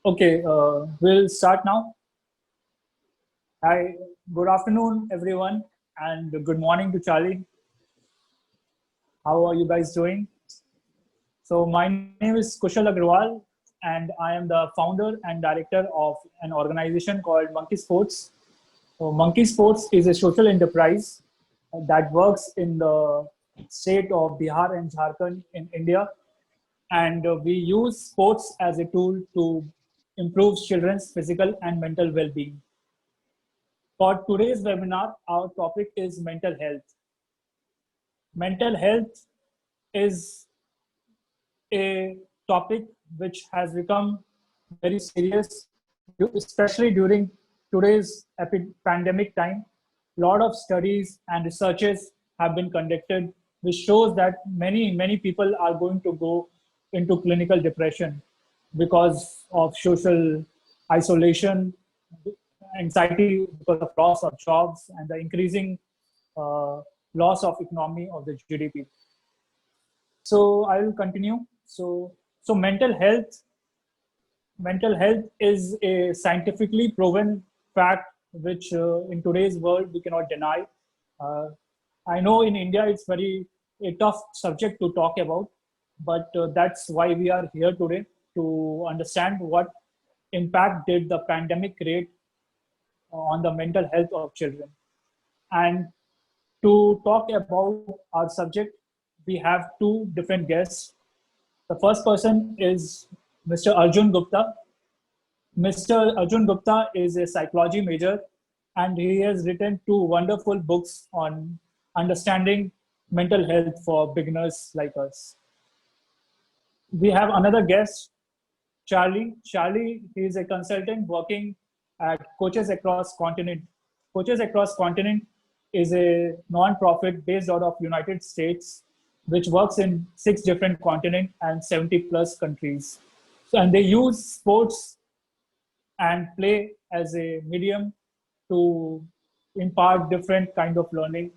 Okay, we'll start now. Hi, good afternoon, everyone, and good morning to Charlie. How are you guys doing? So, my name is Kushal Agrawal, and I am the founder and director of an organization called Monkey Sports. So, Monkey Sports is a social enterprise that works in the state of Bihar and Jharkhand in India, and we use sports as a tool to improve children's physical and mental well-being. For today's webinar, our topic is mental health. Mental health is a topic which has become very serious, especially during today's pandemic time. A lot of studies and researches have been conducted, which shows that many people are going to go into clinical depression because of social isolation, anxiety because of loss of jobs, and the increasing uh, loss of economy of the GDP. So I will continue. So mental health is a scientifically proven fact, which in today's world we cannot deny. Uh, I know in India it's very a tough subject to talk about, but that's why we are here today to understand what impact did the pandemic create on the mental health of children. And to talk about our subject, we have two different guests. The first person is Mr. Arjun Gupta. Mr. Arjun Gupta is a psychology major and he has written two wonderful books on understanding mental health for beginners like us. We have another guest, Charlie. Charlie is a consultant working at Coaches Across Continent. Coaches Across Continent is a non-profit based out of United States, which works in 6 different continents and 70 plus countries. So, and they use sports and play as a medium to impart different kind of learning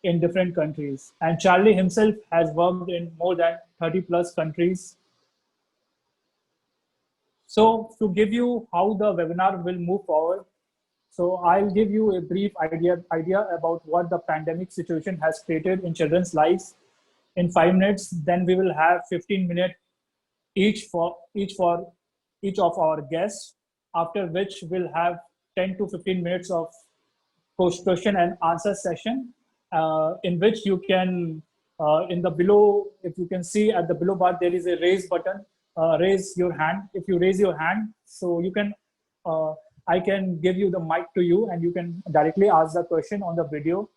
in different countries. And Charlie himself has worked in more than 30 plus countries. So to give you how the webinar will move forward, so I'll give you a brief idea about what the pandemic situation has created in children's lives in 5 minutes. Then we will have 15 minutes each for each of our guests, after which we'll have 10 to 15 minutes of question and answer session, in which you can, in the below, if you can see at the below bar, there is a raise button, raise your hand. If you raise your hand, so you can, I can give you the mic to you and you can directly ask the question on the video,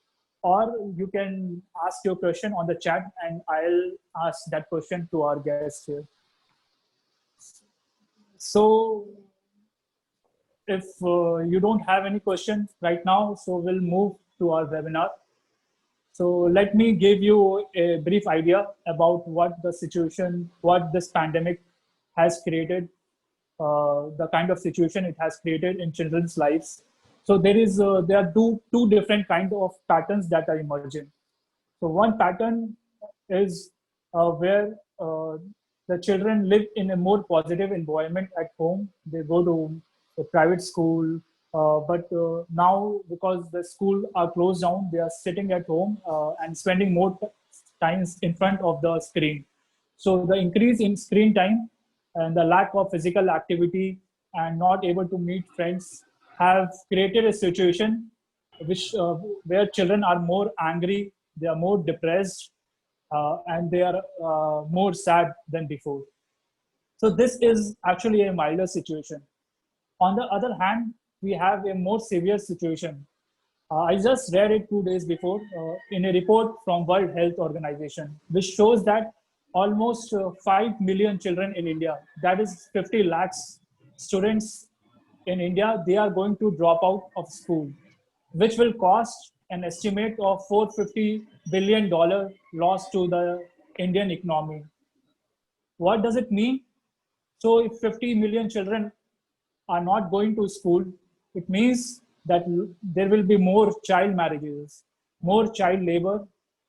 or you can ask your question on the chat and I'll ask that question to our guest here. So if you don't have any questions right now, so we'll move to our webinar. So let me give you a brief idea about what the situation, what this pandemic has created, the kind of situation it has created in children's lives. So there are two different kind of patterns that are emerging. So one pattern is where the children live in a more positive environment at home. They go to a private school, but now because the school are closed down, they are sitting at home and spending more times in front of the screen. So the increase in screen time and the lack of physical activity and not able to meet friends have created a situation which where children are more angry, they are more depressed, and they are more sad than before. So this is actually a milder situation. On the other hand, we have a more severe situation. I just read it 2 days before in a report from World Health Organization, which shows that almost 5 million children in India, that is 50 lakhs students in India, they are going to drop out of school, which will cost an estimate of $450 billion loss to the Indian economy. What does it mean? So if 50 million children are not going to school, it means that there will be more child marriages, more child labor,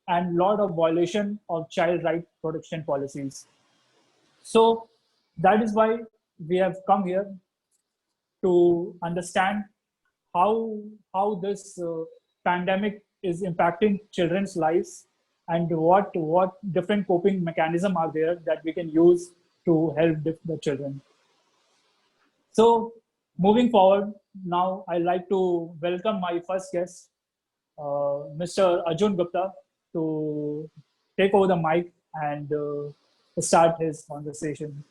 and lot of violation of child right protection policies. So that is why we have come here to understand how this pandemic is impacting children's lives, and what different coping mechanism are there that we can use to help the children. So moving forward, now I'd like to welcome my first guest, Mr. Arjun Gupta, to take over the mic and start his conversation.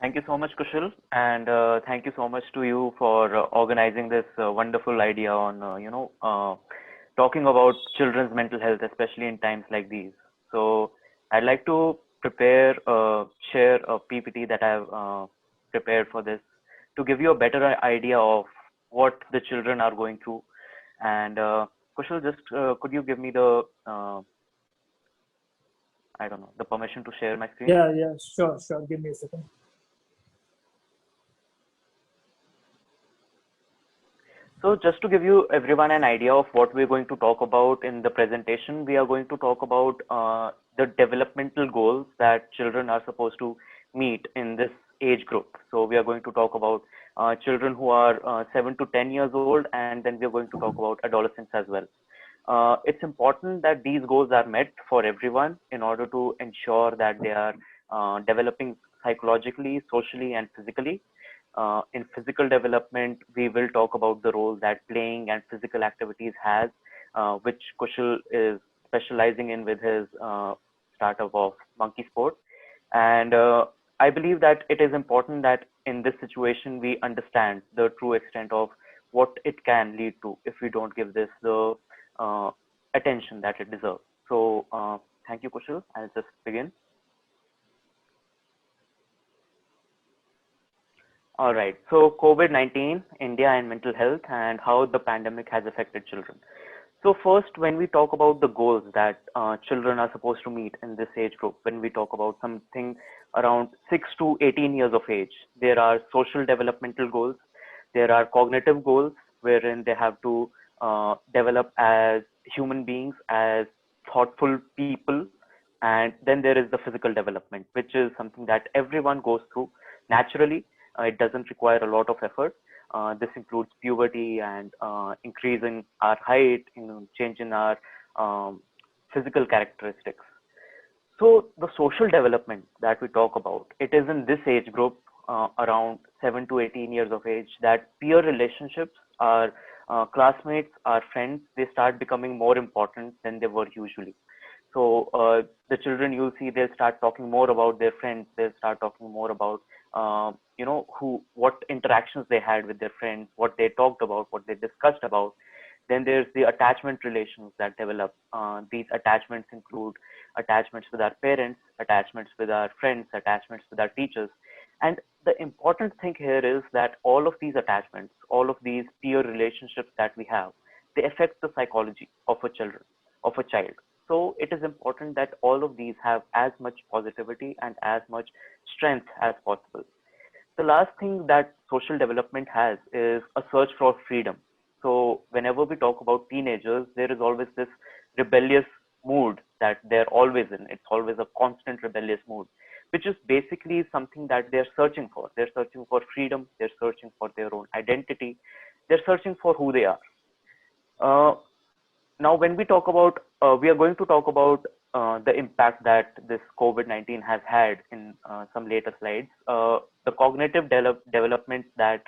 Thank you so much, Kushal, and thank you so much to you for organizing this wonderful idea on, talking about children's mental health, especially in times like these. So, I'd like to share a PPT that I've prepared for this to give you a better idea of what the children are going through. And Kushal, just could you give me the, I don't know, the permission to share my screen? Yeah, sure. Give me a second. So just to give you everyone an idea of what we're going to talk about in the presentation, we are going to talk about the developmental goals that children are supposed to meet in this age group. So we are going to talk about children who are 7 to 10 years old, and then we are going to talk about adolescents as well. It's important that these goals are met for everyone in order to ensure that they are developing psychologically, socially, and physically. In physical development, we will talk about the role that playing and physical activities has, which Kushal is specializing in with his startup of Monkey Sport. And I believe that it is important that in this situation, we understand the true extent of what it can lead to if we don't give this the attention that it deserves. So thank you, Kushal. I'll just begin. All right. So COVID-19, India and mental health, and how the pandemic has affected children. So first, when we talk about the goals that children are supposed to meet in this age group, when we talk about something around 6 to 18 years of age, there are social developmental goals. There are cognitive goals wherein they have to develop as human beings, as thoughtful people. And then there is the physical development, which is something that everyone goes through naturally. It doesn't require a lot of effort. This includes puberty and increase in our height, change in our physical characteristics. So the social development that we talk about, it is in this age group, around 7 to 18 years of age, that peer relationships, our classmates, our friends, they start becoming more important than they were usually. So the children, you'll see, they'll start talking more about their friends. They'll start talking more about what interactions they had with their friends, what they talked about, what they discussed about. Then there's the attachment relations that develop. These attachments include attachments with our parents, attachments with our friends, attachments with our teachers. And the important thing here is that all of these attachments, all of these peer relationships that we have, they affect the psychology of a child. So it is important that all of these have as much positivity and as much strength as possible. The last thing that social development has is a search for freedom. So whenever we talk about teenagers, there is always this rebellious mood that they're always in. It's always a constant rebellious mood, which is basically something that they're searching for. They're searching for freedom. They're searching for their own identity. They're searching for who they are. Now, when we are going to talk about the impact that this COVID-19 has had in some later slides. The cognitive development that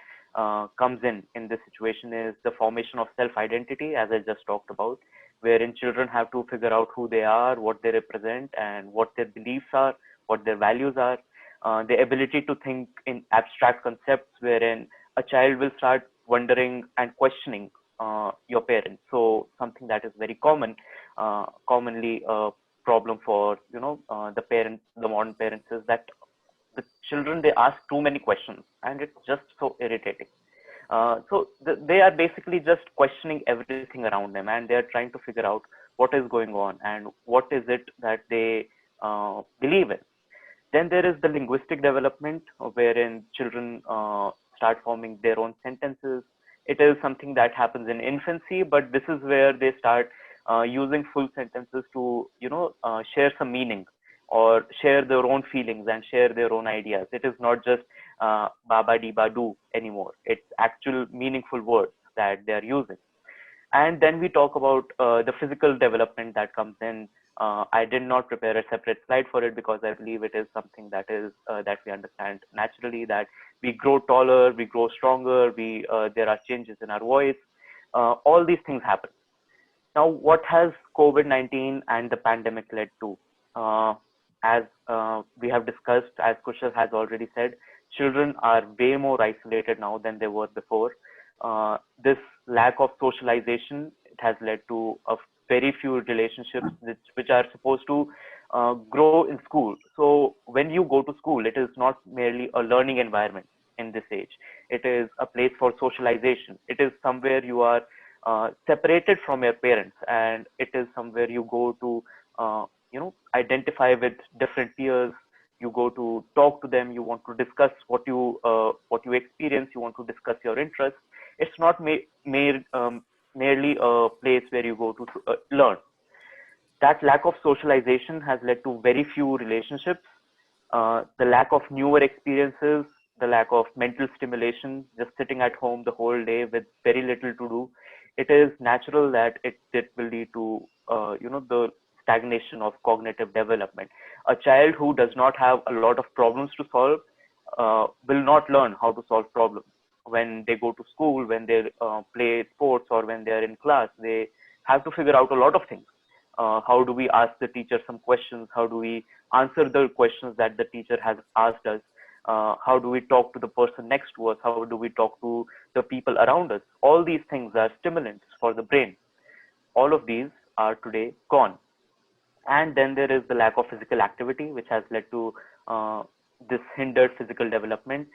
comes in this situation is the formation of self-identity, as I just talked about, wherein children have to figure out who they are, what they represent, and what their beliefs are, what their values are. The ability to think in abstract concepts, wherein a child will start wondering and questioning your parents. So something that is very commonly a problem for the parents, the modern parents, is that the children, they ask too many questions, and it's just so irritating. They are basically just questioning everything around them, and they're trying to figure out what is going on and what is it that they believe in. Then there is the linguistic development, wherein children start forming their own sentences. It is something that happens in infancy, but this is where they start using full sentences to share some meaning or share their own feelings and share their own ideas. It is not just baba di badu anymore. It's actual meaningful words that they are using. And then we talk about the physical development that comes in. I did not prepare a separate slide for it because I believe it is something that is that we understand naturally, that we grow taller, we grow stronger, we there are changes in our voice. All these things happen. Now, what has COVID-19 and the pandemic led to? As we have discussed, as Kushal has already said, children are way more isolated now than they were before. This lack of socialization, it has led to a very few relationships which are supposed to grow in school. So when you go to school, it is not merely a learning environment in this age. It is a place for socialization. It is somewhere you are separated from your parents, and it is somewhere you go to identify with different peers. You go to talk to them, you want to discuss what you experience, you want to discuss your interests. It's not merely a place where you go to learn. That lack of socialization has led to very few relationships, the lack of newer experiences, the lack of mental stimulation, just sitting at home the whole day with very little to do. It is natural that it will lead to the stagnation of cognitive development. A child who does not have a lot of problems to solve will not learn how to solve problems. When they go to school, when they play sports, or when they are in class, they have to figure out a lot of things. How do we ask the teacher some questions? How do we answer the questions that the teacher has asked us? How do we talk to the person next to us? How do we talk to the people around us? All these things are stimulants for the brain. All of these are today gone. And then there is the lack of physical activity, which has led to this hindered physical development.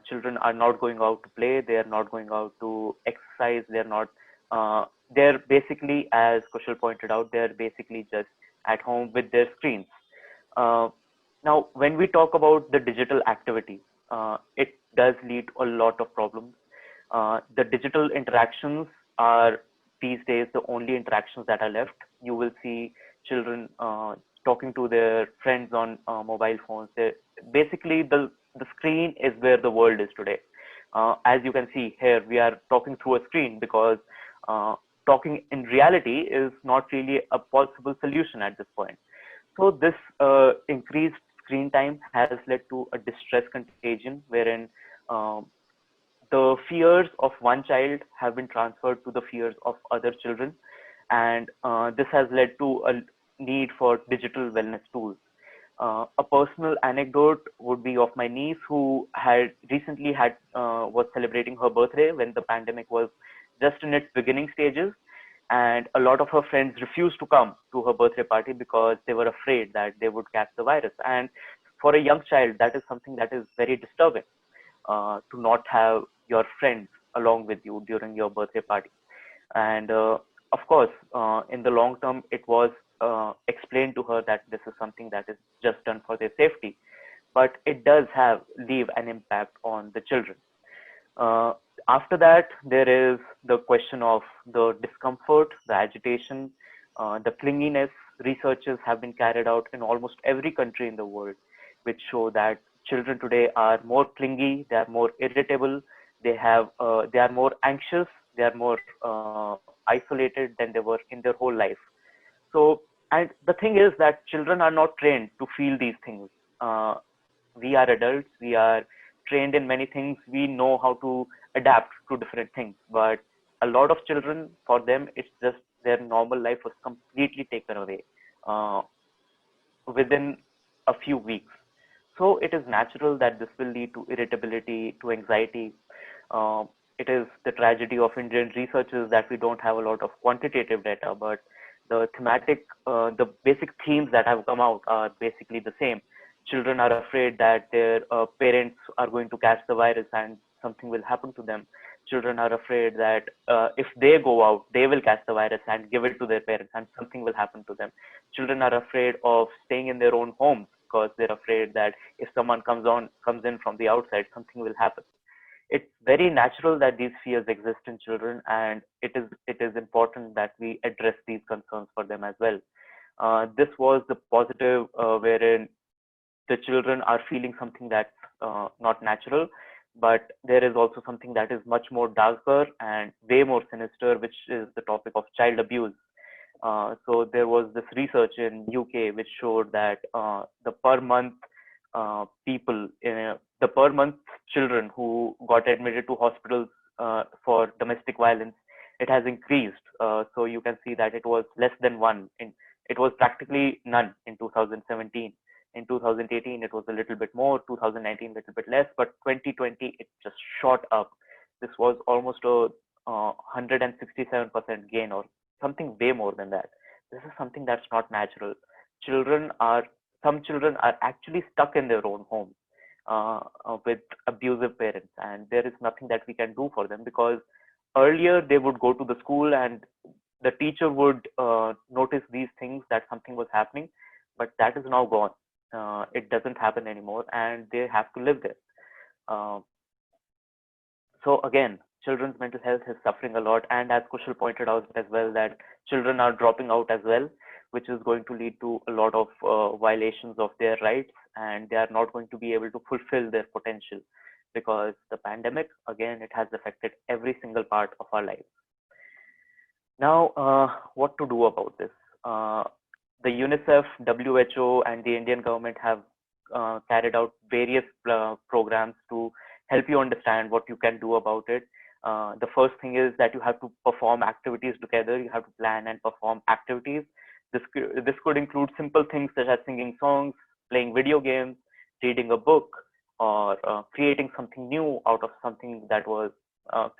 Children are not going out to play. They are not going out to exercise. They're basically, as Kushal pointed out, they're basically just at home with their screens. Now, when we talk about the digital activity, it does lead to a lot of problems. The digital interactions are these days the only interactions that are left. You will see children talking to their friends on mobile phones. Basically, the screen is where the world is today. As you can see here, we are talking through a screen because talking in reality is not really a possible solution at this point. So this increased screen time has led to a distress contagion, wherein the fears of one child have been transferred to the fears of other children, and this has led to a need for digital wellness tools. A personal anecdote would be of my niece, who had recently was celebrating her birthday when the pandemic was just in its beginning stages, and a lot of her friends refused to come to her birthday party because they were afraid that they would catch the virus. And for a young child, that is something that is very disturbing, to not have your friends along with you during your birthday party. And of course, in the long term, it was explained to her that this is something that is just done for their safety, but it does leave an impact on the children. After that, there is the question of the discomfort, the agitation, the clinginess. Researches have been carried out in almost every country in the world, which show that children today are more clingy, they are more irritable, they are more anxious, they are more isolated than they were in their whole life. So, and the thing is that children are not trained to feel these things. We are adults, we are trained in many things, we know how to adapt to different things, but a lot of children, for them, it's just their normal life was completely taken away within a few weeks. So it is natural that this will lead to irritability, to anxiety. It is the tragedy of Indian researchers that we don't have a lot of quantitative data, but the basic themes that have come out are basically the same. Children are afraid that their parents are going to catch the virus and something will happen to them. Children are afraid that if they go out, they will catch the virus and give it to their parents and something will happen to them. Children are afraid of staying in their own homes because they're afraid that if someone comes in from the outside, something will happen. It's very natural that these fears exist in children, and it is important that we address these concerns for them as well. This was the positive, wherein the children are feeling something that's not natural, but there is also something that is much more darker and way more sinister, which is the topic of child abuse. So there was this research in UK which showed that the per month the per month children who got admitted to hospitals for domestic violence, it has increased. So you can see that it was less than one. It was practically none in 2017. In 2018, it was a little bit more. 2019, a little bit less. But 2020, it just shot up. This was almost a 167% gain, or something way more than that. This is something that's not natural. Children are Some children are actually stuck in their own home with abusive parents, and there is nothing that we can do for them, because earlier they would go to the school and the teacher would notice these things, that something was happening, but that is now gone. It doesn't happen anymore, and they have to live there. Uh, so again, children's mental health is suffering a lot, and as Kushal pointed out as well, that children are dropping out as well, which is going to lead to a lot of violations of their rights, and they are not going to be able to fulfill their potential, because the pandemic, again, it has affected every single part of our lives. Now, what to do about this? The UNICEF, WHO, and the Indian government have carried out various programs to help you understand what you can do about it. The first thing is that you have to perform activities together. You have to plan and perform activities. This could include simple things such as singing songs, playing video games, reading a book, or creating something new out of something that was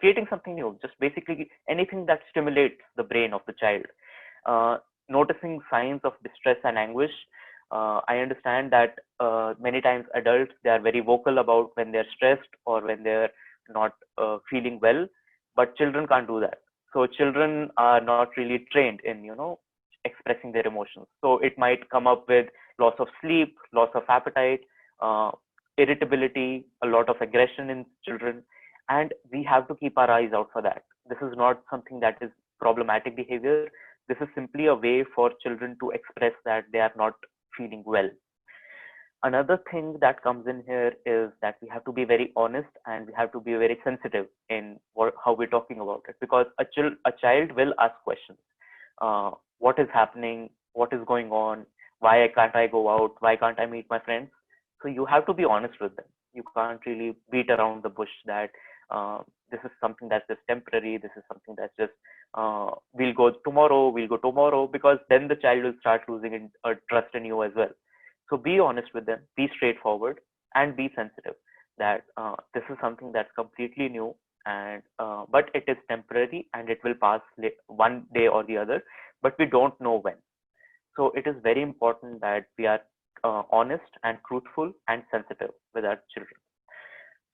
creating something new. Just basically anything that stimulates the brain of the child. Noticing signs of distress and anguish. I understand that many times adults, they are very vocal about when they're stressed or when they're not feeling well, but children can't do that. So children are not really trained in, expressing their emotions. So it might come up with loss of sleep, loss of appetite, irritability, a lot of aggression in children, and we have to keep our eyes out for that. This is not something that is problematic behavior. This is simply a way for children to express that they are not feeling well. Another thing that comes in here is that we have to be very honest, and we have to be very sensitive in how we're talking about it, because a child will ask questions. What is happening? What is going on? Why can't I go out? Why can't I meet my friends? So you have to be honest with them. You can't really beat around the bush that this is something that's just temporary. This is something that's just we'll go tomorrow, because then the child will start losing trust in you as well. So be honest with them, be straightforward, and be sensitive that this is something that's completely new, and but it is temporary and it will pass one day or the other, but we don't know when. So it is very important that we are honest and truthful and sensitive with our children.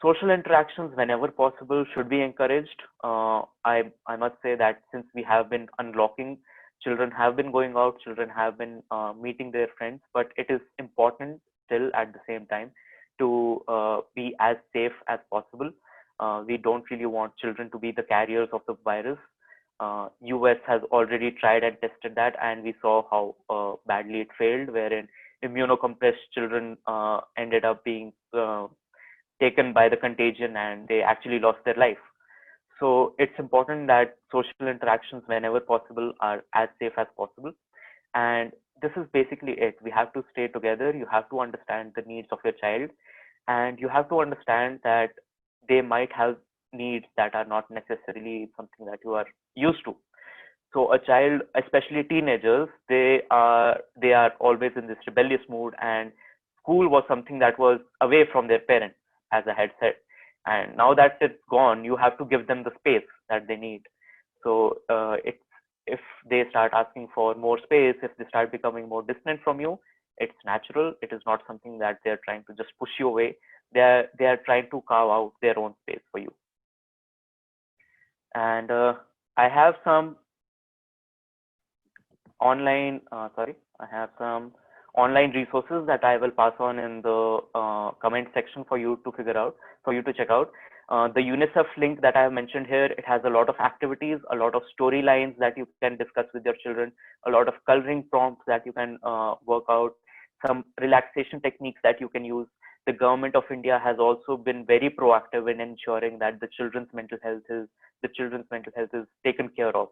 Social interactions, whenever possible, should be encouraged. I must say that since we have been unlocking, children have been going out, children have been meeting their friends, but it is important still at the same time to be as safe as possible. We don't really want children to be the carriers of the virus. US has already tried and tested that, and we saw how badly it failed, wherein immunocompressed children ended up being taken by the contagion, and they actually lost their life. So it's important that social interactions, whenever possible, are as safe as possible. And this is basically it. We have to stay together. You have to understand the needs of your child, and you have to understand that they might have needs that are not necessarily something that you are used to. So a child, especially teenagers, they are always in this rebellious mood, and school was something that was away from their parents, as I had said. And now that it's gone, you have to give them the space that they need. So if they start asking for more space, if they start becoming more distant from you, it's natural. It is not something that they're trying to just push you away. They are trying to carve out their own space for you. And I have some online resources that I will pass on in the comment section for you to check out. The UNICEF link that I have mentioned here, it has a lot of activities, a lot of storylines that you can discuss with your children, a lot of coloring prompts that you can work out, some relaxation techniques that you can use. The government of India has also been very proactive in ensuring that the children's mental health is taken care of.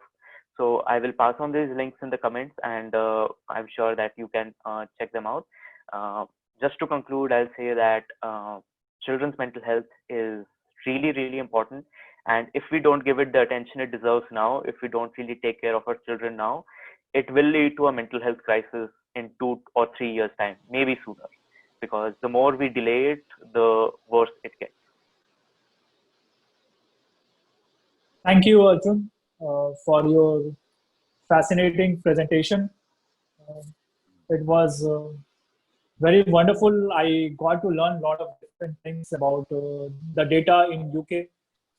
So I will pass on these links in the comments, and I'm sure that you can check them out. Just to conclude, I'll say that children's mental health is really, really important. And if we don't give it the attention it deserves now, if we don't really take care of our children now, it will lead to a mental health crisis in 2 or 3 years' time, maybe sooner. Because the more we delay it, the worse it gets. Thank you, Arjun, for your fascinating presentation. Uh, it was very wonderful. I got to learn a lot of different things about the data in UK.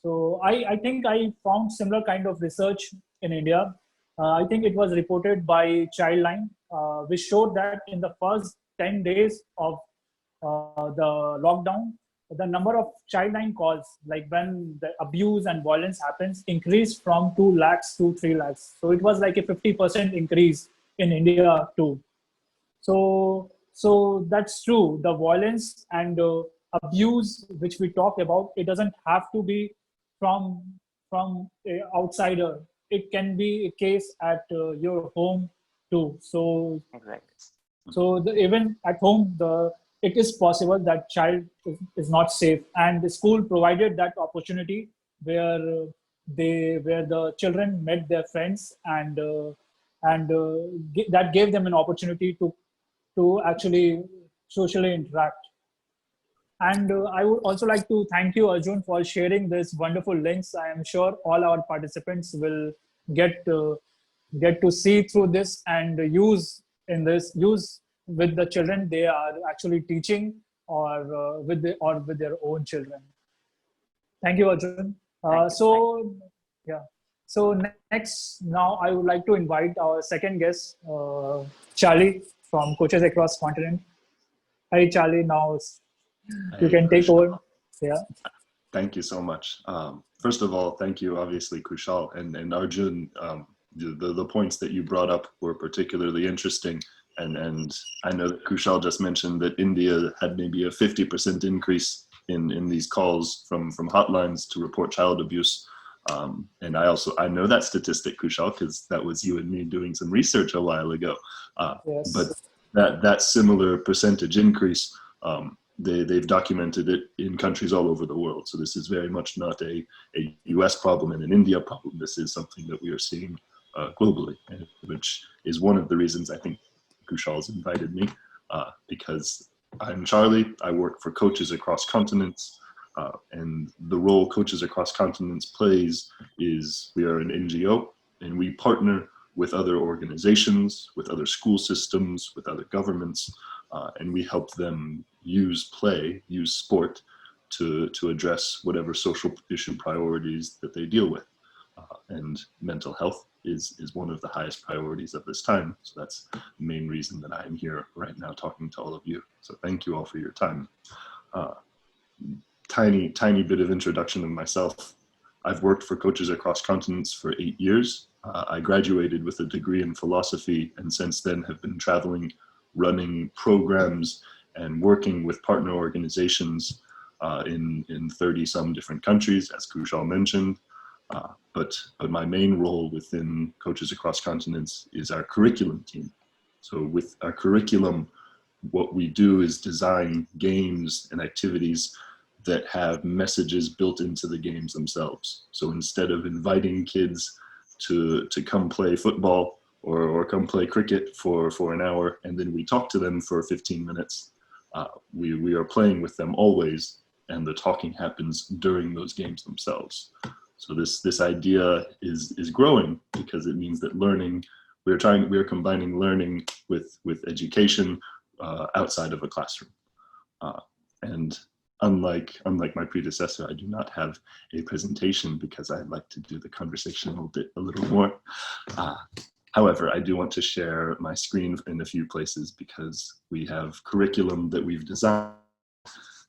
So I think I found similar kind of research in India. I think it was reported by Childline, which showed that in the first 10 days of the lockdown, the number of Childline calls, like when the abuse and violence happens, increased from 2 lakhs to 3 lakhs. So it was like a 50% increase in India too. So that's true. The violence and abuse which we talk about, it doesn't have to be from a outsider. It can be a case at your home too. So Exactly. even at home, it is possible that child is not safe, and the school provided that opportunity where where the children met their friends, and that gave them an opportunity to actually socially interact. And I would also like to thank you, Arjun, for sharing this wonderful links. I am sure all our participants will get get to see through this and use with the children they are actually teaching, or with their own children. Thank you, Arjun. Thank you. Yeah. So next, now I would like to invite our second guest, Charlie from Coaches Across Continent. Hi, Charlie. Now you Hey, can take Kushal. over. Yeah. Thank you so much. First of all, thank you, obviously, Kushal and Arjun. The points that you brought up were particularly interesting. And I know that Kushal just mentioned that India had maybe a 50% increase in these calls from hotlines to report child abuse. And I know that statistic, Kushal, because that was you and me doing some research a while ago. Yes. But that similar percentage increase, they've documented it in countries all over the world. So this is very much not a US problem and an India problem. This is something that we are seeing globally, which is one of the reasons I think Kushal's invited me, because I'm Charlie. I work for Coaches Across Continents, and the role Coaches Across Continents plays is we are an NGO, and we partner with other organizations, with other school systems, with other governments, and we help them use sport to address whatever social issue priorities that they deal with. And mental health is one of the highest priorities of this time. So that's the main reason that I'm here right now talking to all of you. So thank you all for your time. Tiny bit of introduction of myself. I've worked for Coaches Across Continents for 8 years. I graduated with a degree in philosophy, and since then have been traveling, running programs, and working with partner organizations in 30 some different countries, as Kushal mentioned. But my main role within Coaches Across Continents is our curriculum team. So with our curriculum, what we do is design games and activities that have messages built into the games themselves. So instead of inviting kids to come play football or come play cricket for an hour, and then we talk to them for 15 minutes, we are playing with them always, and the talking happens during those games themselves. So this idea is growing because it means that learning, we're combining learning with education outside of a classroom. And unlike my predecessor, I do not have a presentation because I'd like to do the conversation a little more. However, I do want to share my screen in a few places because we have curriculum that we've designed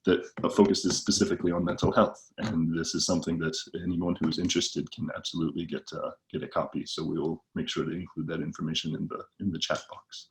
that focuses specifically on mental health. And this is something that anyone who is interested can absolutely get a copy. So we will make sure to include that information in the chat box.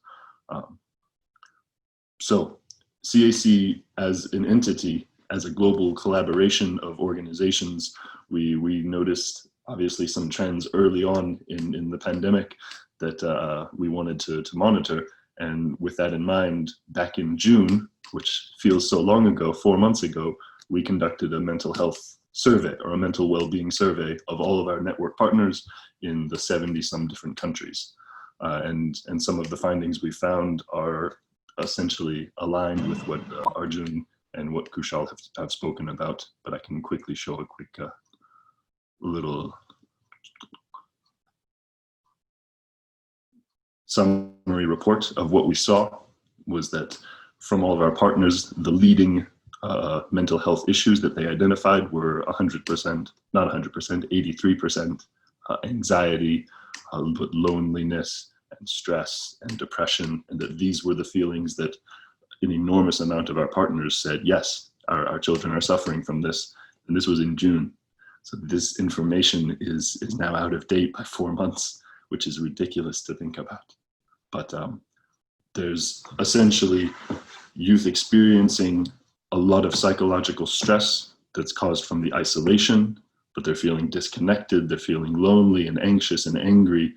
So CAC as an entity, as a global collaboration of organizations, we noticed obviously some trends early on in the pandemic that we wanted to monitor. And with that in mind, back in June, which feels so long ago, 4 months ago, we conducted a mental health survey, or a mental well-being survey, of all of our network partners in the 70-some different countries. And some of the findings we found are essentially aligned with what Arjun and what Kushal have spoken about, but I can quickly show a quick little summary report of what we saw. Was that from all of our partners, the leading mental health issues that they identified were 100%, not 100%, 83% anxiety, loneliness, and stress and depression, and that these were the feelings that an enormous amount of our partners said, yes, our children are suffering from this. And this was in June. So this information is now out of date by 4 months, which is ridiculous to think about. But there's essentially youth experiencing a lot of psychological stress that's caused from the isolation, but they're feeling disconnected, they're feeling lonely and anxious and angry.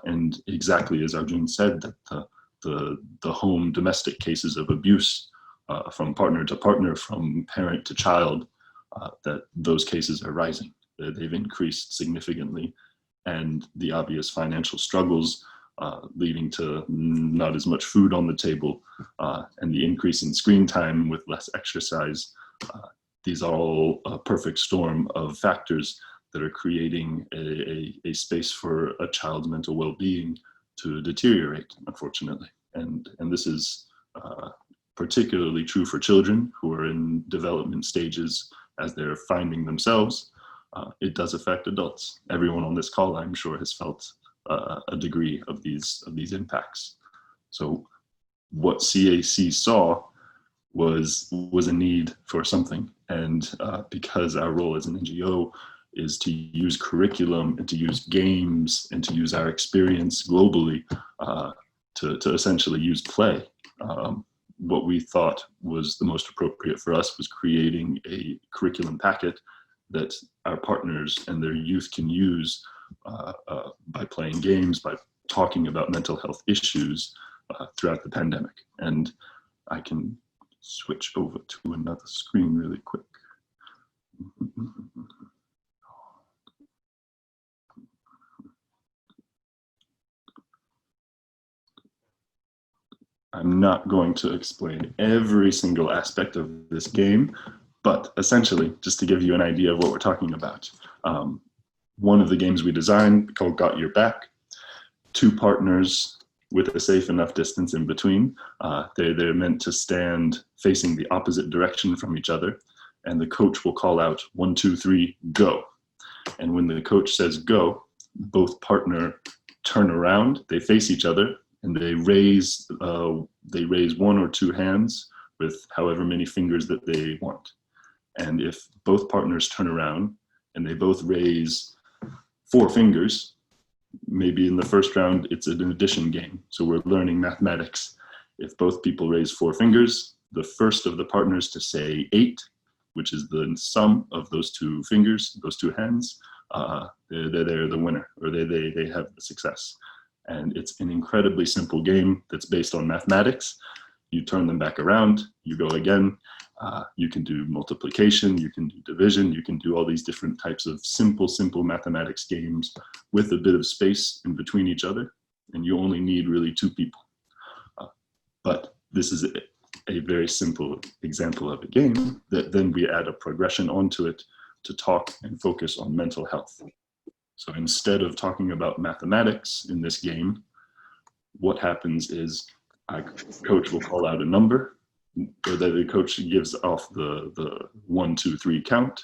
And exactly as Arjun said, that the home domestic cases of abuse from partner to partner, from parent to child, that those cases are rising. They've increased significantly, and the obvious financial struggles leading to not as much food on the table, and the increase in screen time with less exercise. These are all a perfect storm of factors that are creating a space for a child's mental well-being to deteriorate, unfortunately. And this is particularly true for children who are in development stages as they're finding themselves. It does affect adults. Everyone on this call, I'm sure, has felt a degree of these impacts. So what CAC saw was a need for something. And because our role as an NGO is to use curriculum and to use games and to use our experience globally to essentially use play, what we thought was the most appropriate for us was creating a curriculum packet that our partners and their youth can use by playing games, by talking about mental health issues throughout the pandemic. And I can switch over to another screen really quick. I'm not going to explain every single aspect of this game, but essentially, just to give you an idea of what we're talking about. One of the games we designed, called Got Your Back, 2 partners with a safe enough distance in between. They're meant to stand facing the opposite direction from each other, and the coach will call out 1, 2, 3, go. And when the coach says go, both partner turn around, they face each other, and they raise 1 or 2 hands with however many fingers that they want. And if both partners turn around and they both raise 4 fingers, maybe in the first round it's an addition game, so we're learning mathematics. If both people raise 4 fingers, the first of the partners to say 8, which is the sum of those 2 fingers, those 2 hands, they're the winner, or they have the success. And it's an incredibly simple game that's based on mathematics. You turn them back around, you go again. You can do multiplication, you can do division, you can do all these different types of simple mathematics games with a bit of space in between each other. And you only need really 2 people. But this is a very simple example of a game that then we add a progression onto it to talk and focus on mental health. So instead of talking about mathematics in this game, what happens is our coach will call out a number, or that the coach gives off the 1, 2, 3 count,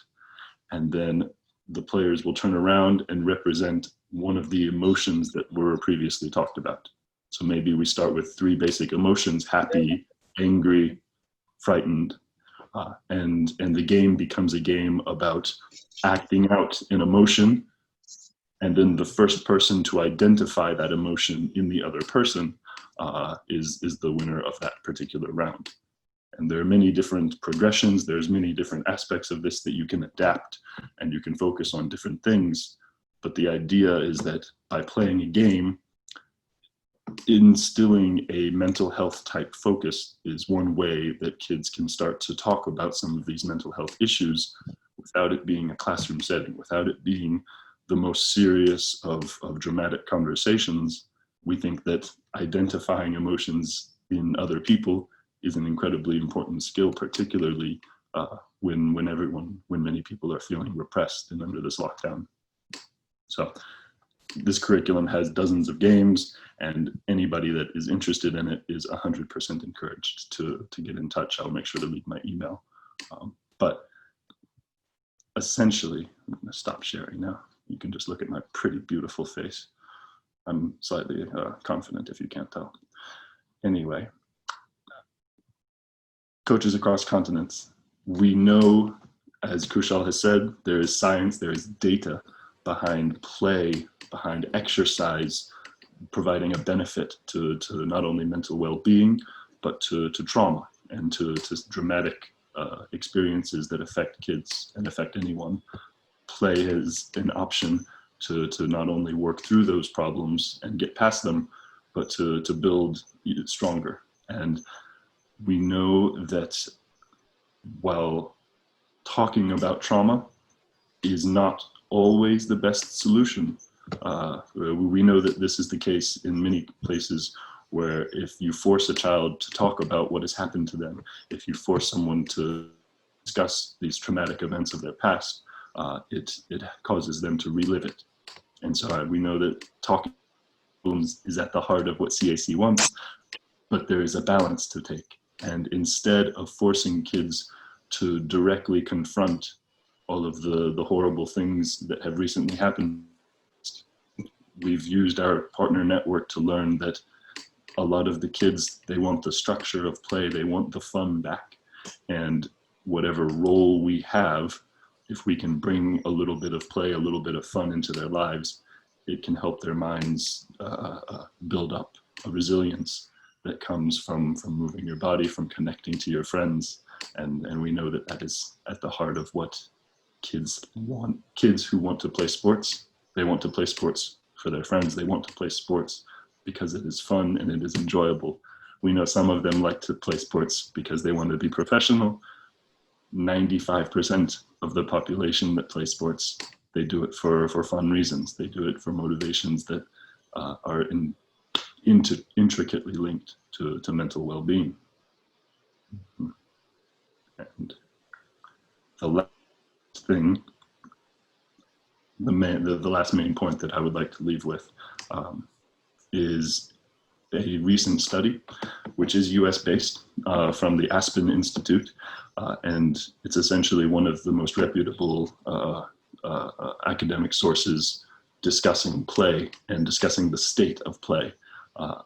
and then the players will turn around and represent one of the emotions that were previously talked about. So maybe we start with 3 basic emotions: happy, angry, frightened. and the game becomes a game about acting out an emotion, and then the first person to identify that emotion in the other person is the winner of that particular round. And there are many different progressions, there's many different aspects of this that you can adapt, and you can focus on different things. But the idea is that by playing a game, instilling a mental health type focus is one way that kids can start to talk about some of these mental health issues without it being a classroom setting, without it being the most serious of dramatic conversations. We think that identifying emotions in other people is an incredibly important skill, particularly when many people are feeling repressed and under this lockdown. So this curriculum has dozens of games, and anybody that is interested in it is 100% encouraged to get in touch. I'll make sure to leave my email. But essentially, I'm gonna stop sharing now. You can just look at my pretty beautiful face. I'm slightly confident if you can't tell. Anyway, coaches across continents. We know, as Kushal has said, there is science, there is data behind play, behind exercise, providing a benefit to not only mental well-being, but to trauma and to dramatic experiences that affect kids and affect anyone. Play is an option to not only work through those problems and get past them, but to build stronger. And we know that while talking about trauma is not always the best solution, we know that this is the case in many places where if you force a child to talk about what has happened to them, if you force someone to discuss these traumatic events of their past, it causes them to relive it. And so we know that talking is at the heart of what CAC wants, but there is a balance to take. And instead of forcing kids to directly confront all of the horrible things that have recently happened, we've used our partner network to learn that a lot of the kids, they want the structure of play, they want the fun back. And whatever role we have, if we can bring a little bit of play, a little bit of fun into their lives, it can help their minds build up a resilience that comes from moving your body, from connecting to your friends. And we know that that is at the heart of what kids want. Kids who want to play sports, they want to play sports for their friends. They want to play sports because it is fun and it is enjoyable. We know some of them like to play sports because they want to be professional. 95% of the population that play sports, they do it for fun reasons. They do it for motivations that are intricately linked to mental well-being. And the last thing, the last main point that I would like to leave with is a recent study, which is US-based, from the Aspen Institute, and it's essentially one of the most reputable academic sources discussing play and discussing the state of play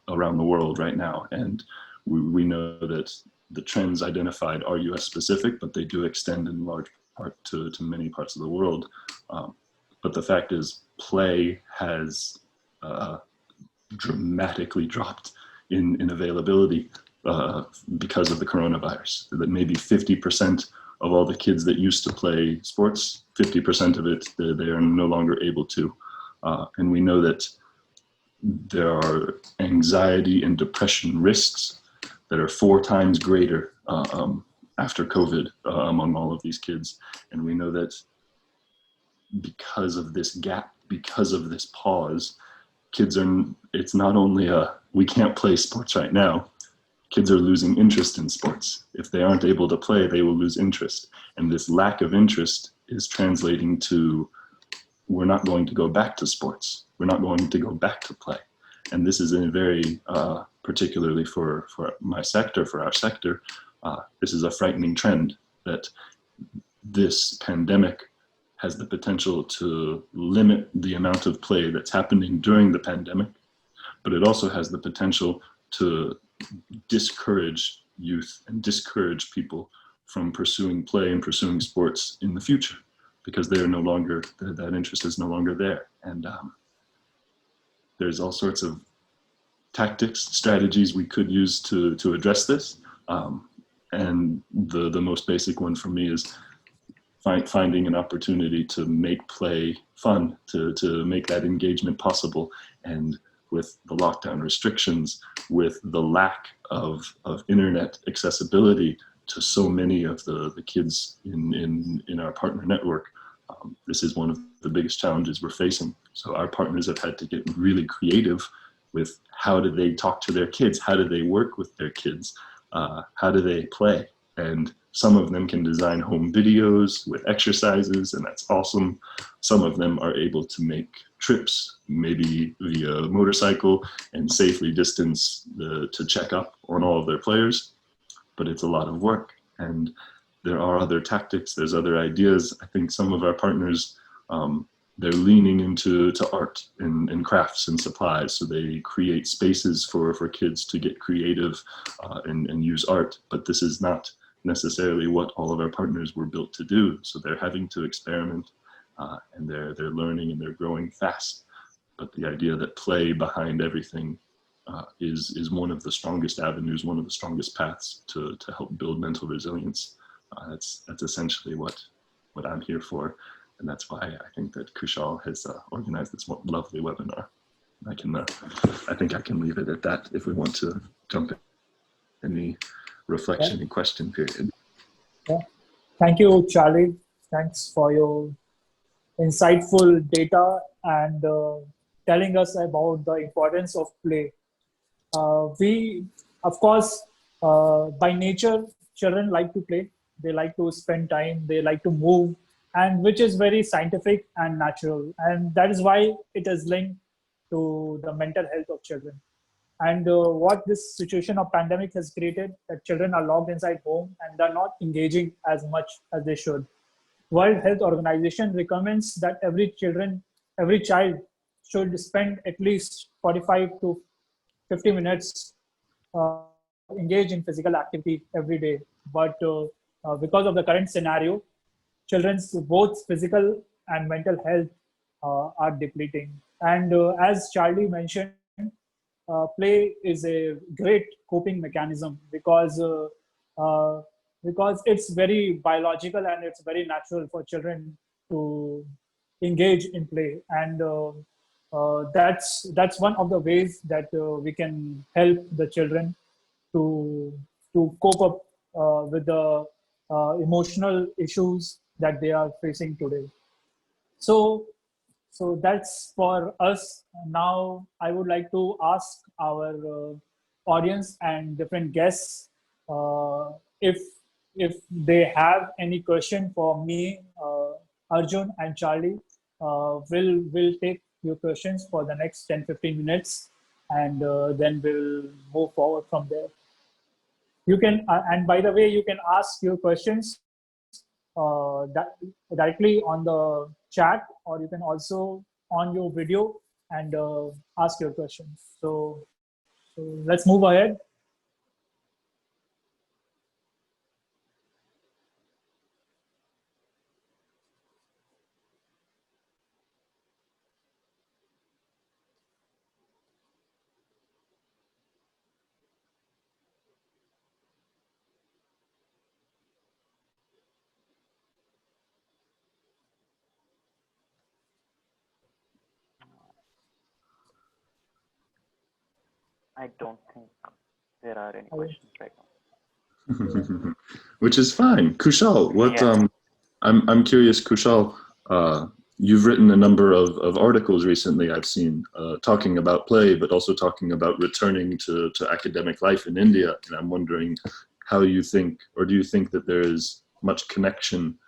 around the world right now. And we know that the trends identified are US specific, but they do extend in large part to many parts of the world. But the fact is, play has dramatically dropped in availability because of the coronavirus. That maybe 50% of all the kids that used to play sports, 50% of it, they are no longer able to. And we know that there are anxiety and depression risks that are 4 times greater after COVID among all of these kids. And we know that because of this gap, because of this pause, kids are, it's not only we can't play sports right now, kids are losing interest in sports. If they aren't able to play, they will lose interest. And this lack of interest is translating to, we're not going to go back to sports. We're not going to go back to play. And this is a very, particularly for my sector, for our sector, this is a frightening trend that this pandemic has the potential to limit the amount of play that's happening during the pandemic, but it also has the potential to discourage youth and discourage people from pursuing play and pursuing sports in the future, because they're no longer, that interest is no longer there. And there's all sorts of tactics, strategies we could use to address this. And the most basic one for me is finding an opportunity to make play fun, to make that engagement possible. And with the lockdown restrictions, with the lack of internet accessibility to so many of the kids in our partner network, this is one of the biggest challenges we're facing. So our partners have had to get really creative with how do they talk to their kids, how do they work with their kids, how do they play. And some of them can design home videos with exercises, and that's awesome. Some of them are able to make trips, maybe via motorcycle, and safely distance to check up on all of their players. But it's a lot of work, and there are other tactics, there's other ideas. I think some of our partners, they're leaning into art and crafts and supplies. So they create spaces for kids to get creative and use art. But this is not necessarily what all of our partners were built to do. So they're having to experiment and they're learning and they're growing fast. But the idea that play behind everything is one of the strongest avenues, one of the strongest paths to help build mental resilience. That's essentially what I'm here for. And that's why I think that Kushal has organized this lovely webinar. I think I can leave it at that if we want to jump in any reflection and question period. Yeah. Thank you, Charlie. Thanks for your insightful data and telling us about the importance of play. We, of course, by nature, children like to play. They like to spend time. They like to move, and which is very scientific and natural. And that is why it is linked to the mental health of children. And what this situation of pandemic has created, that children are locked inside home and they're not engaging as much as they should. World Health Organization recommends that every child should spend at least 45 to 50 minutes engage in physical activity every day. But because of the current scenario, children's both physical and mental health are depleting. And as Charlie mentioned, play is a great coping mechanism because it's very biological and it's very natural for children to engage in play. And that's one of the ways that we can help the children to cope up with the emotional issues that they are facing today. So that's for us. Now I would like to ask our audience and different guests if they have any question for me, Arjun and Charlie. We'll take your questions for the next 10-15 minutes, and then we'll move forward from there. You can, and by the way, you can ask your questions directly on the chat, or you can also on your video and ask your questions. So let's move ahead. I don't think there are any questions right now. Which is fine. Kushal, what I'm curious, Kushal, you've written a number of articles recently I've seen talking about play, but also talking about returning to academic life in India. And I'm wondering how you think, or do you think that there is much connection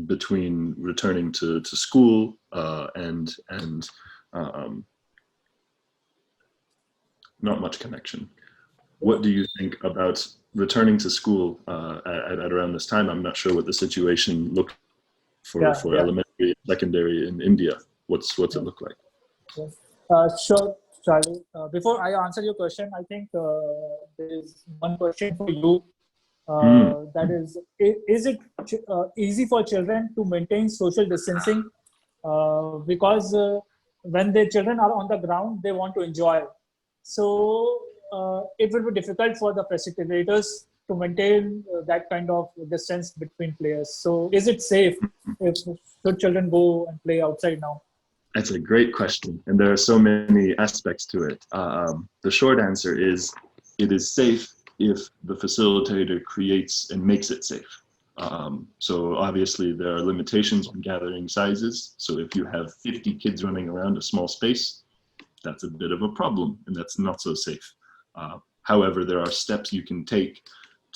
between returning to school and not much connection. What do you think about returning to school at around this time? I'm not sure what the situation looked for elementary and secondary in India. What's it look like? Sure, Charlie. Before I answer your question, I think there is one question for you, That is it easy for children to maintain social distancing? Because when the children are on the ground, they want to enjoy. So it will be difficult for the facilitators to maintain that kind of distance between players. So is it safe if should children go and play outside now? That's a great question, and there are so many aspects to it. The short answer is it is safe if the facilitator creates and makes it safe. So obviously there are limitations on gathering sizes. So if you have 50 kids running around a small space, that's a bit of a problem, and that's not so safe. However, there are steps you can take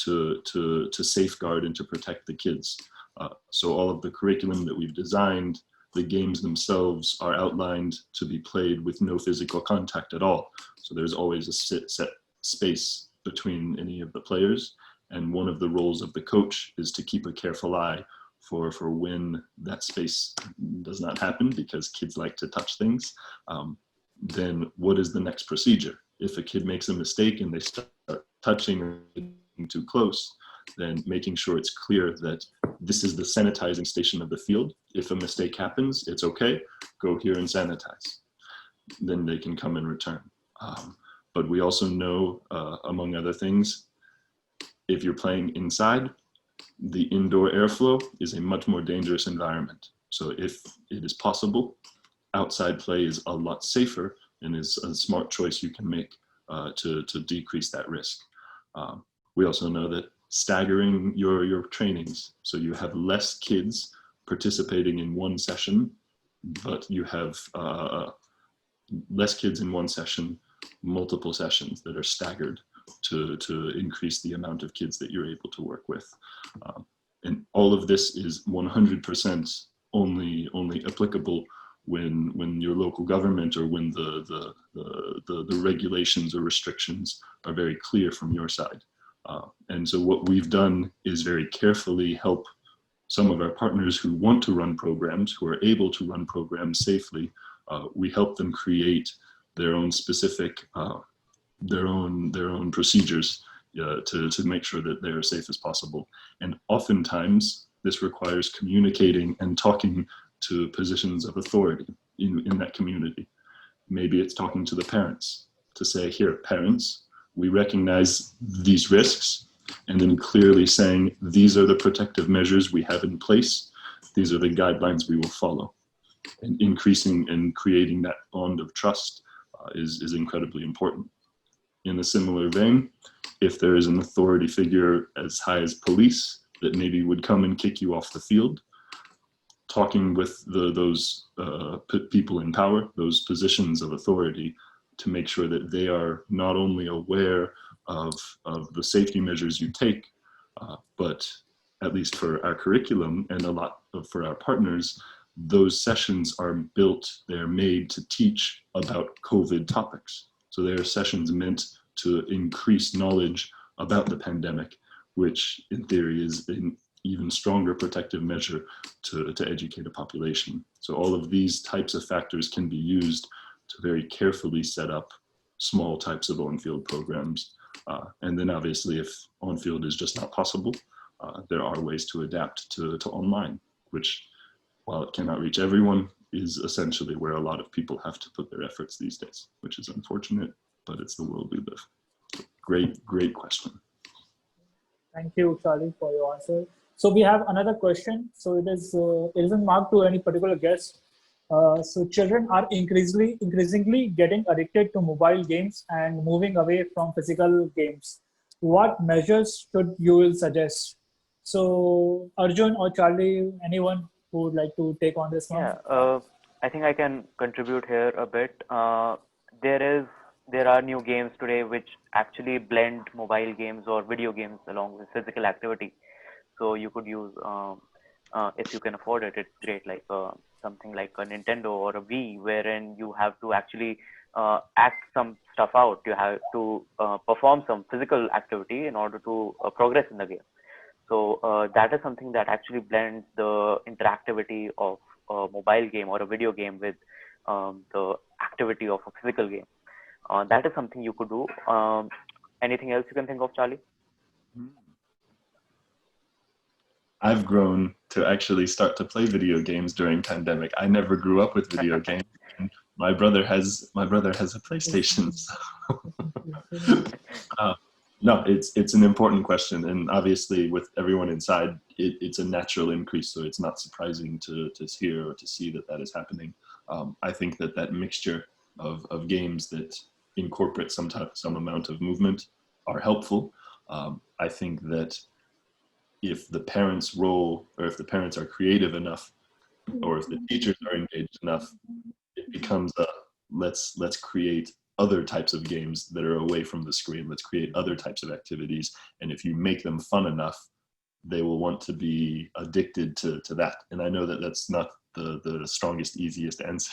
to safeguard and to protect the kids. So all of the curriculum that we've designed, the games themselves are outlined to be played with no physical contact at all. So there's always a set space between any of the players. And one of the roles of the coach is to keep a careful eye for when that space does not happen, because kids like to touch things. Then what is the next procedure? If a kid makes a mistake and they start touching or getting too close, then making sure it's clear that this is the sanitizing station of the field. If a mistake happens, it's okay, go here and sanitize. Then they can come and return. But we also know, among other things, if you're playing inside, the indoor airflow is a much more dangerous environment. So if it is possible, outside play is a lot safer and is a smart choice you can make to decrease that risk. We also know that staggering your trainings, so you have less kids participating in one session, but you have less kids in one session, multiple sessions that are staggered to increase the amount of kids that you're able to work with. And all of this is 100% only applicable when your local government or when the regulations or restrictions are very clear from your side. And so what we've done is very carefully help some of our partners who want to run programs, who are able to run programs safely. We help them create their own specific, their own procedures to make sure that they're as safe as possible. And oftentimes this requires communicating and talking to positions of authority in that community. Maybe it's talking to the parents to say, here, parents, we recognize these risks, and then clearly saying, these are the protective measures we have in place. These are the guidelines we will follow. And increasing and creating that bond of trust is incredibly important. In a similar vein, if there is an authority figure as high as police that maybe would come and kick you off the field, talking with those people in power, those positions of authority, to make sure that they are not only aware of the safety measures you take, but at least for our curriculum and a lot for our partners, those sessions are built, they're made to teach about COVID topics. So they are sessions meant to increase knowledge about the pandemic, which in theory is an even stronger protective measure to educate a population. So all of these types of factors can be used to very carefully set up small types of on-field programs. And then obviously if on-field is just not possible, there are ways to adapt to online, which while it cannot reach everyone, is essentially where a lot of people have to put their efforts these days, which is unfortunate, but it's the world we live. So great question. Thank you, Charlie, for your answer. So we have another question. So it isn't marked to any particular guest. So children are increasingly getting addicted to mobile games and moving away from physical games. What measures should you will suggest? So Arjun or Charlie, anyone who would like to take on this one? Yeah, I think I can contribute here a bit. There are new games today which actually blend mobile games or video games along with physical activity. So you could use, if you can afford it, it's great, like something like a Nintendo or a Wii, wherein you have to actually act some stuff out. You have to perform some physical activity in order to progress in the game. So that is something that actually blends the interactivity of a mobile game or a video game with the activity of a physical game. That is something you could do. Anything else you can think of, Charlie? I've grown to actually start to play video games during pandemic. I never grew up with video games. And my brother has a PlayStation. So. No, it's an important question, and obviously with everyone inside, it's a natural increase. So it's not surprising to hear or to see that is happening. I think that mixture of games that incorporate some amount of movement are helpful. I think that if the parents' role, or if the parents are creative enough, or if the teachers are engaged enough, it becomes a let's create other types of games that are away from the screen. Let's create other types of activities, and if you make them fun enough, they will want to be addicted to that. And I know that that's not the strongest, easiest answer.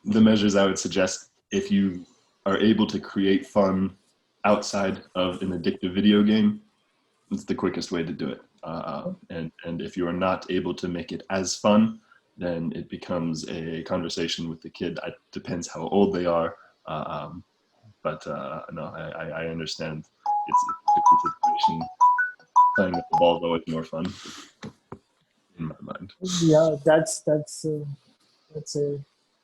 The measures I would suggest, if you are able to create fun outside of an addictive video game, it's the quickest way to do it. And if you are not able to make it as fun, then it becomes a conversation with the kid. It depends how old they are. But no, I understand. It's a tricky situation. Playing with the ball is always more fun, in my mind. Yeah, that's a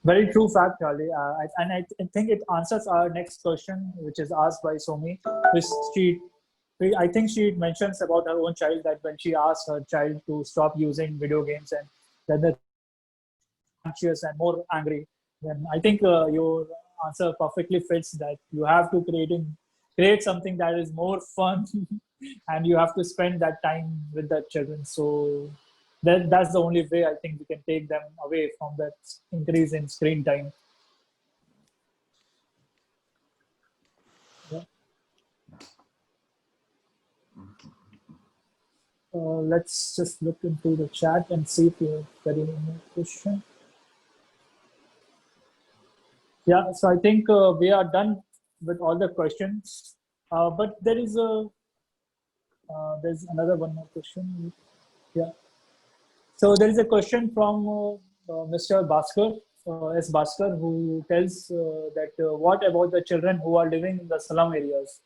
very true fact, Ali. And I think it answers our next question, which is asked by Somi. I think she mentions about her own child, that when she asked her child to stop using video games, and then they're anxious and more angry, then I think your answer perfectly fits that you have to create something that is more fun and you have to spend that time with the children. So that's the only way I think we can take them away from that increase in screen time. Yeah. Let's just look into the chat and see if we have any more question. Yeah, so I think we are done with all the questions, but there's another one more question. Yeah. So there is a question from Mr. Bhaskar, S. Bhaskar, who tells that what about the children who are living in the slum areas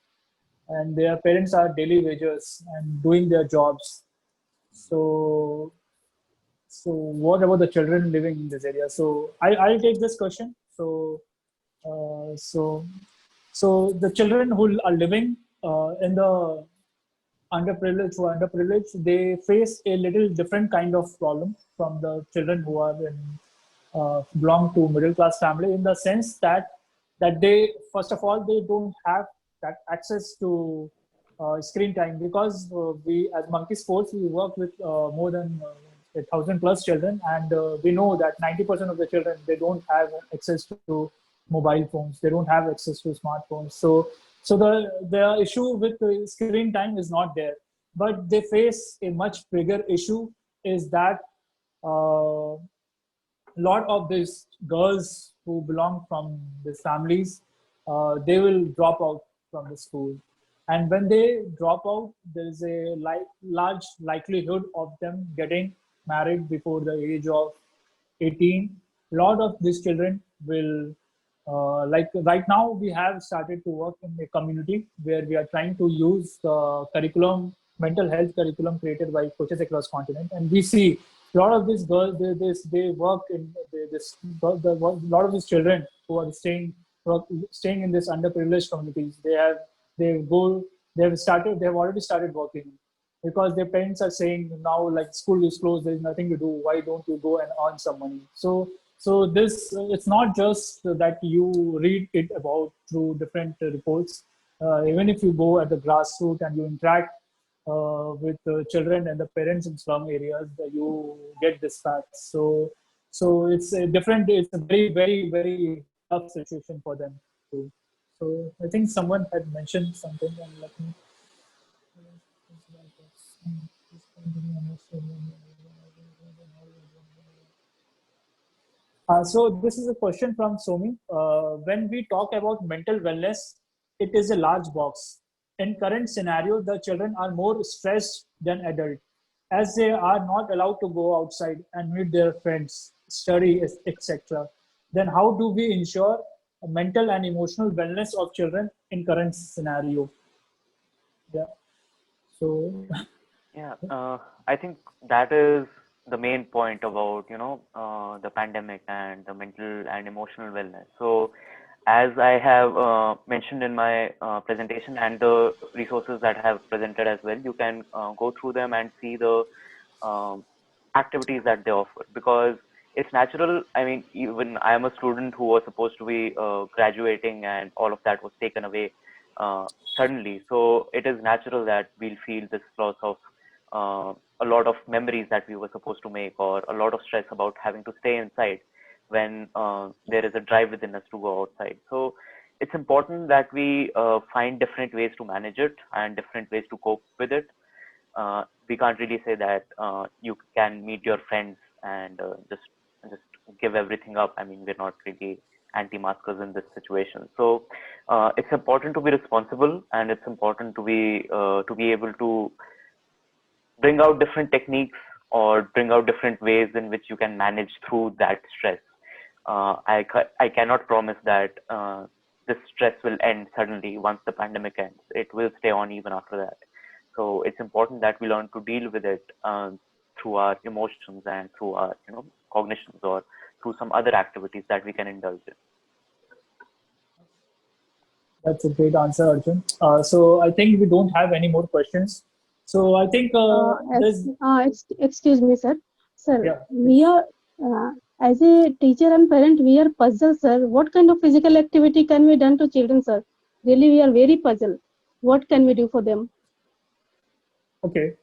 and their parents are daily wagers and doing their jobs. So what about the children living in this area? So I'll take this question. So the children who are living in the underprivileged, they face a little different kind of problem from the children who are belong to middle class family, in the sense that they, first of all, they don't have that access to screen time, because we, as Monkey Sports, we work with more than 1,000 plus children, and we know that 90% of the children, they don't have access to mobile phones, they don't have access to smartphones. So the issue with the screen time is not there, but they face a much bigger issue, is that a lot of these girls who belong from these families, they will drop out from the school. And when they drop out, there is a large likelihood of them getting married before the age of 18. A lot of these children will, like right now, we have started to work in a community where we are trying to use the curriculum, mental health curriculum created by coaches across continent. And we see a lot of these girls, they work in a lot of these children who are staying in this underprivileged communities. They have already started working, because their parents are saying now, like, school is closed, there's nothing to do, why don't you go and earn some money? So this, it's not just that you read it about through different reports. Even if you go at the grassroots and you interact with the children and the parents in slum areas, you get this fact. So it's a very, very, very tough situation for them too. So I think someone had mentioned something, and let me. So this is a question from Somi. When we talk about mental wellness, it is a large box. In current scenario, the children are more stressed than adults, as they are not allowed to go outside and meet their friends, study, etc. Then how do we ensure mental and emotional wellness of children in current scenario. Yeah. So Yeah, I think that is the main point about, the pandemic and the mental and emotional wellness. So, as I have mentioned in my presentation and the resources that I have presented as well, you can go through them and see the um, activities that they offer, because it's natural. I mean, even I am a student who was supposed to be graduating, and all of that was taken away uh, suddenly. So it is natural that we'll feel this loss of a lot of memories that we were supposed to make, or a lot of stress about having to stay inside when there is a drive within us to go outside. So it's important that we find different ways to manage it and different ways to cope with it. We can't really say that you can meet your friends and just give everything up. I mean, we're not really anti-maskers in this situation. So it's important to be responsible, and it's important to be able to bring out different techniques or bring out different ways in which you can manage through that stress. I cannot promise that this stress will end suddenly once the pandemic ends. It will stay on even after that. So it's important that we learn to deal with it through our emotions and through our, cognitions, or through some other activities that we can indulge in. that's a great answer, Arjun. So I think we don't have any more questions. So I think there's Excuse me, sir. Sir, yeah. we are, uh, as a teacher and parent, we are puzzled, sir. What kind of physical activity can be done to children, sir? Really, we are very puzzled. What can we do for them? Okay.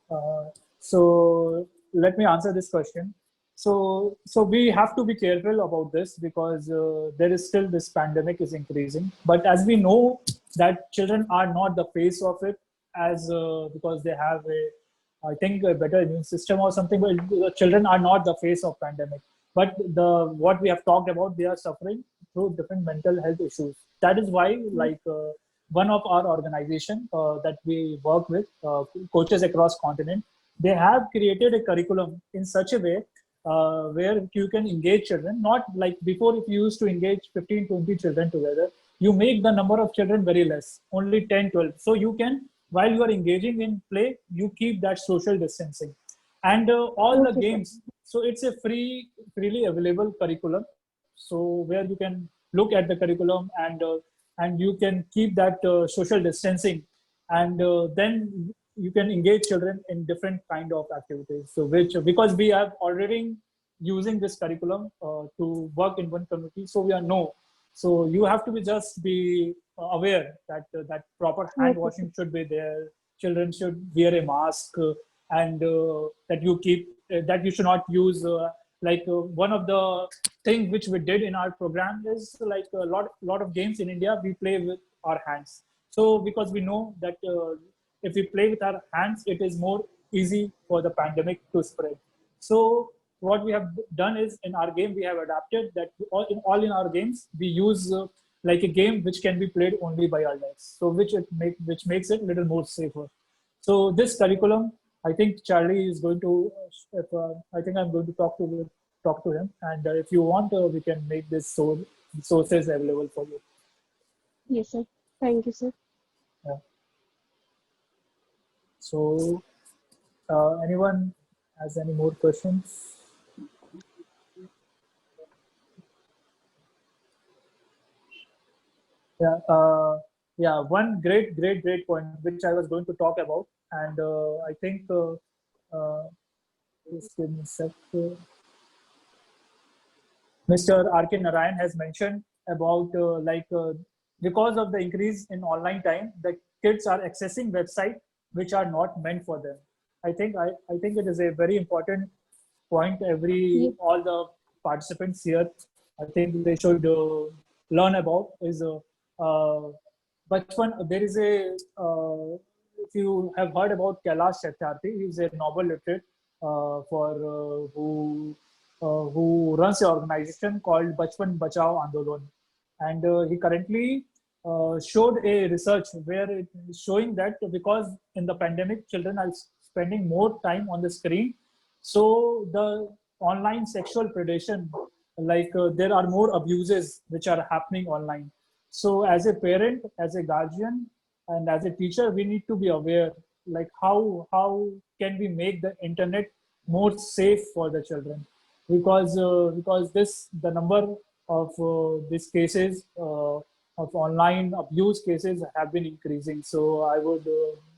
Uh, so let me answer this question. So we have to be careful about this because there is still this pandemic is increasing. But as we know that children are not the face of it, as because they have I think a better immune system or something. But the children are not the face of pandemic. But the what we have talked about, they are suffering through different mental health issues. That is why, like. One of our organization that we work with, coaches across continent, they have created a curriculum in such a way where you can engage children. Not like before, if you used to engage 15, 20 children together, you make the number of children very less, only 10, 12. So you can, while you are engaging in play, you keep that social distancing. And all the Okay, sir. games, so it's a freely available curriculum. So where you can look at the curriculum and you can keep that social distancing, and then you can engage children in different kind of activities, so which because we are already using this curriculum to work in one community, so we are know. So you have to be just be aware that that proper hand Okay, sir. washing should be there, children should wear a mask, and that you keep that you should not use one of the thing which we did in our program is like a lot of games in India we play with our hands. So because we know that if we play with our hands, it is more easy for the pandemic to spread. So what we have done is in our game we have adapted that all in our games we use like a game which can be played only by adults. So which makes it a little more safer. So this curriculum, I think Charlie is going to. I think I'm going to talk to him, and if you want, we can make this sources available for you. Yes, sir. Thank you, sir. Yeah. So, anyone has any more questions? Yeah. Yeah. One great point which I was going to talk about, and I think just give me a sec. Mr. R.K. Narayan has mentioned about because of the increase in online time, the kids are accessing websites which are not meant for them. I think it is a very important point. Yes, All the participants here, I think they should learn about is Bachpan. There is a if you have heard about Kailash Satyarthi, he is a Nobel laureate for who runs an organization called Bachpan Bachao Andolon. And he currently showed a research where it is showing that because in the pandemic, children are spending more time on the screen. So the online sexual predation like there are more abuses which are happening online. So as a parent, as a guardian, and as a teacher, we need to be aware, like how can we make the internet more safe for the children, because this the number of these cases of online abuse cases have been increasing. So I would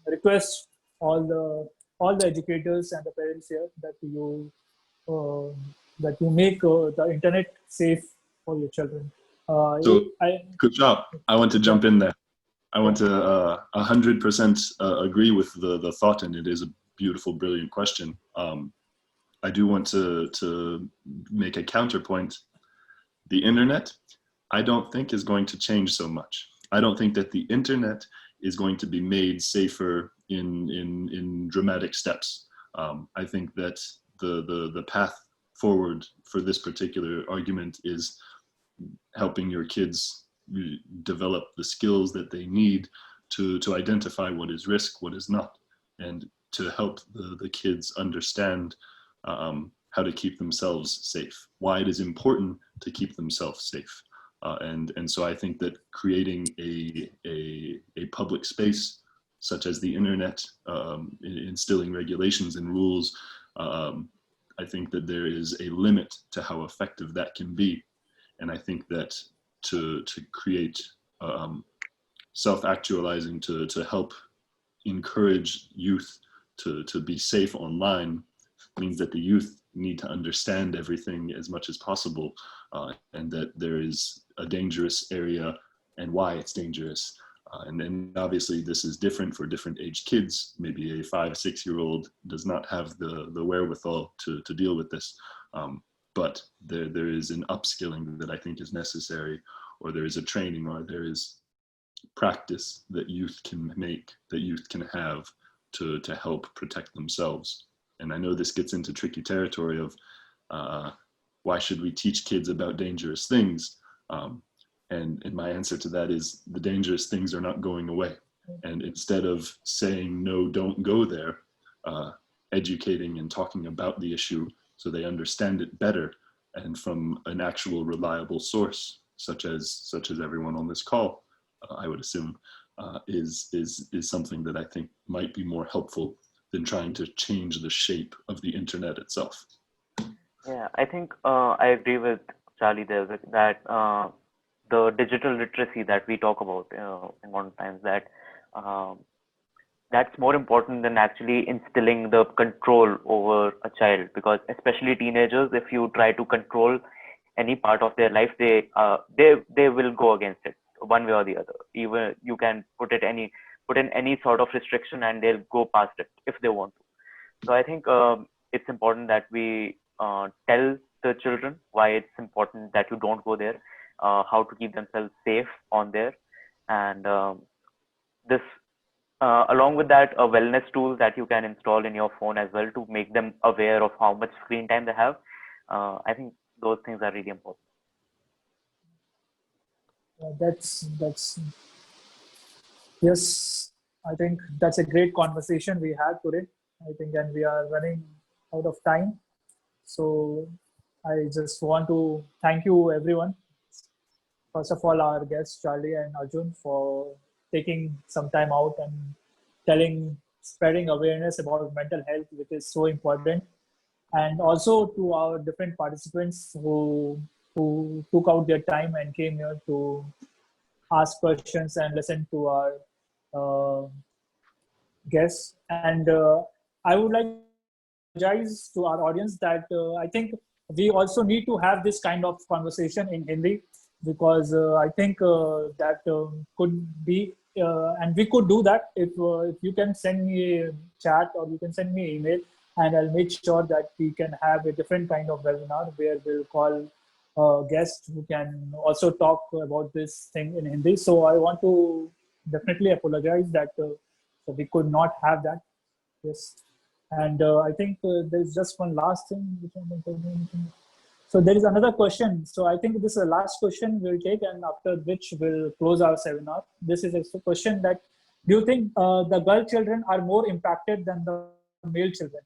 request all the educators and the parents here uh, that you make the internet safe for your children. So, I good job. I want to yeah, jump in there. I yeah. want to 100% agree with the thought, and it is a beautiful, brilliant question. I do want to make a counterpoint. The internet, I don't think is going to change so much. I don't think that the internet is going to be made safer in dramatic steps. I think that the path forward for this particular argument is helping your kids develop the skills that they need to identify what is risk, what is not, and to help the kids understand how to keep themselves safe, why it is important to keep themselves safe. And so I think that creating a public space such as the internet, instilling regulations and rules, I think that there is a limit to how effective that can be. And I think that to create self-actualizing, to help encourage youth to be safe online means that the youth need to understand everything as much as possible, and that there is a dangerous area and why it's dangerous. And then obviously this is different for different age kids. Maybe a 5-6-year-old does not have the wherewithal to deal with this. But there is an upskilling that I think is necessary, or there is a training, or there is practice that youth can make, that youth can have to help protect themselves. And I know this gets into tricky territory of why should we teach kids about dangerous things? And my answer to that is the dangerous things are not going away. And instead of saying, no, don't go there, educating and talking about the issue so they understand it better and from an actual reliable source, such as everyone on this call, I would assume, is something that I think might be more helpful than trying to change the shape of the internet itself. Yeah, I think I agree with Charlie there that the digital literacy that we talk about in modern times, that that's more important than actually instilling the control over a child, because especially teenagers, if you try to control any part of their life, they will go against it one way or the other. Even you can put in any sort of restriction and they'll go past it if they want to. So I think it's important that we tell the children why it's important that you don't go there, how to keep themselves safe on there, and this along with that, a wellness tool that you can install in your phone as well to make them aware of how much screen time they have. I think those things are really important. That's yes. I think that's a great conversation we had today. I think, and we are running out of time. So I just want to thank you, everyone. First of all, our guests, Charlie and Arjun, for taking some time out and spreading awareness about mental health, which is so important. And also to our different participants who took out their time and came here to ask questions and listen to our uh, guests. And I would like to apologize to our audience that I think we also need to have this kind of conversation in Hindi, because I think that could be, and we could do that if you can send me a chat or you can send me an email, and I'll make sure that we can have a different kind of webinar where we'll call guests who can also talk about this thing in Hindi. So I want to definitely apologize that so we could not have that. Yes. And I think there's just one last thing. So there is another question. So I think this is the last question we'll take, and after which we'll close our seminar. This is a question that, do you think the girl children are more impacted than the male children?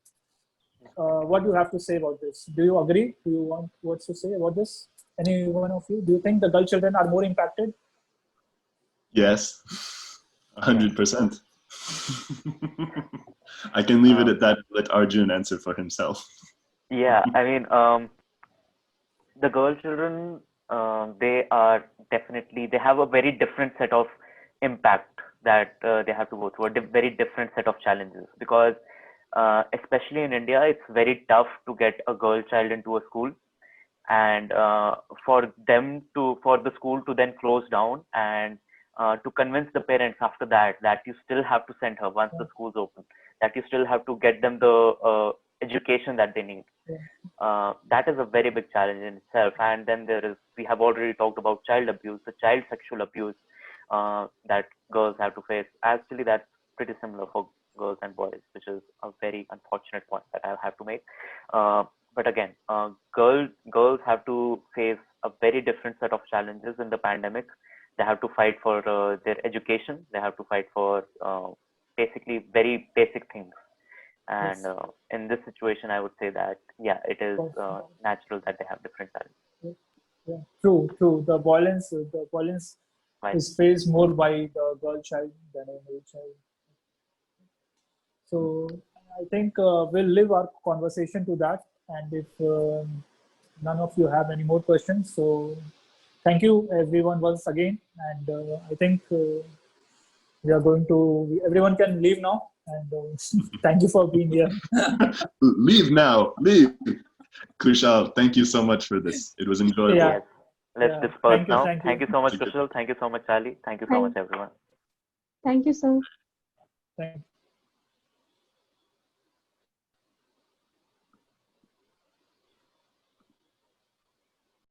what do you have to say about this? Do you agree? Do you want what to say about this? Any one of you? Do you think the girl children are more impacted? Yes, 100%. I can leave it at that. Let Arjun answer for himself. Yeah, I mean, the girl children, they are definitely, they have a very different set of impact that they have to go through, a very different set of challenges, because especially in India, it's very tough to get a girl child into a school, and for the school to then close down, and to convince the parents after that you still have to send her once the school's open, that you still have to get them the education that they need. That is a very big challenge in itself. And then we have already talked about child abuse, the child sexual abuse that girls have to face. Actually, that's pretty similar for girls and boys, which is a very unfortunate point that I have to make. But again, girls have to face a very different set of challenges in the pandemic. They have to fight for their education. They have to fight for basically very basic things. And in this situation, I would say that, yeah, it is natural that they have different challenges. Yeah. True. The violence Right. is faced more by the girl child than a male child. So I think we'll leave our conversation to that. And if none of you have any more questions, so thank you everyone once again. And I think we are going to, everyone can leave now. And thank you for being here. Leave now. Leave. Kushal, thank you so much for this. It was enjoyable. Yeah. Yes. Let's disperse now. Thank you so much, Thank you. Kushal. Thank you so much, Charlie. Thank you so much, everyone. Thank you, sir. Thank you.